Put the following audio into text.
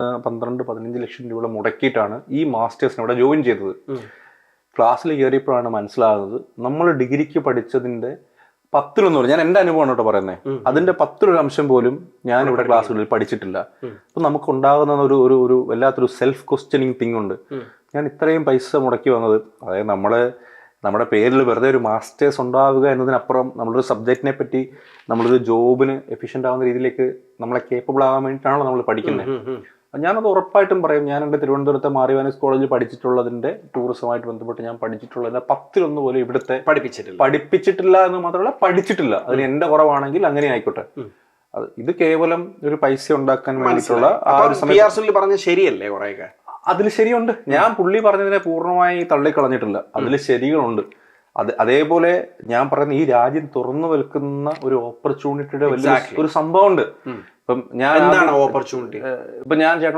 12-15 ലക്ഷം രൂപ മുടക്കിയിട്ടാണ് ഈ മാസ്റ്റേഴ്സിന് ഇവിടെ ജോയിൻ ചെയ്തത്. ക്ലാസ്സിൽ കയറിയപ്പോഴാണ് മനസ്സിലാകുന്നത് നമ്മൾ ഡിഗ്രിക്ക് പഠിച്ചതിന്റെ 10 ഞാൻ എന്റെ അനുഭവമാണ് കേട്ടോ പറയുന്നത്, അതിന്റെ 10% പോലും ഞാൻ ഇവിടെ ക്ലാസ്സുകളിൽ പഠിച്ചിട്ടില്ല. അപ്പൊ നമുക്ക് ഉണ്ടാകുന്ന ഒരു വല്ലാത്തൊരു സെൽഫ് ക്വസ്റ്റ്യനിങ് തിങ് ഉണ്ട്. ഞാൻ ഇത്രയും പൈസ മുടക്കി വന്നത്, അതായത് നമ്മുടെ പേരിൽ വെറുതെ ഒരു മാസ്റ്റേഴ്സ് ഉണ്ടാവുക എന്നതിനപ്പുറം നമ്മളൊരു സബ്ജക്റ്റിനെ പറ്റി നമ്മളൊരു ജോബിന് എഫിഷ്യൻ്റ് ആവുന്ന രീതിയിലേക്ക് നമ്മളെ കേപ്പബിൾ ആകാൻ വേണ്ടിയിട്ടാണല്ലോ നമ്മൾ പഠിക്കുന്നത്. ഞാനത് ഉറപ്പായിട്ടും പറയും. ഞാൻ എൻ്റെ തിരുവനന്തപുരത്തെ മാറിവാനീസ് കോളേജിൽ പഠിച്ചിട്ടുള്ളതിൻ്റെ ടൂറിസമായിട്ട് ബന്ധപ്പെട്ട് ഞാൻ പഠിച്ചിട്ടുള്ളതിൻ്റെ 10 പോലും ഇവിടുത്തെ പഠിപ്പിച്ചിട്ടില്ല എന്ന് മാത്രമല്ല പഠിച്ചിട്ടില്ല. അതിന് എൻ്റെ കുറവാണെങ്കിൽ അങ്ങനെ ആയിക്കോട്ടെ. ഇത് കേവലം ഒരു പൈസ ഉണ്ടാക്കാൻ വേണ്ടിയിട്ടുള്ള പറഞ്ഞ ശരിയല്ലേ? കുറെയൊക്കെ അതിൽ ശരിയുണ്ട്. ഞാൻ പുള്ളി പറഞ്ഞതിനെ പൂർണ്ണമായി തള്ളിക്കളഞ്ഞിട്ടില്ല. അതിൽ ശരികളുണ്ട്. അതേപോലെ ഞാൻ പറയുന്ന ഈ രാജ്യം തുറന്നു വെൽക്കുന്ന ഒരു ഓപ്പർച്യൂണിറ്റിയുടെ വലിയ ഒരു സംഭവം ഉണ്ട്. ഇപ്പം ഞാൻ ഓപ്പർച്യൂണിറ്റി ഇപ്പൊ ഞാൻ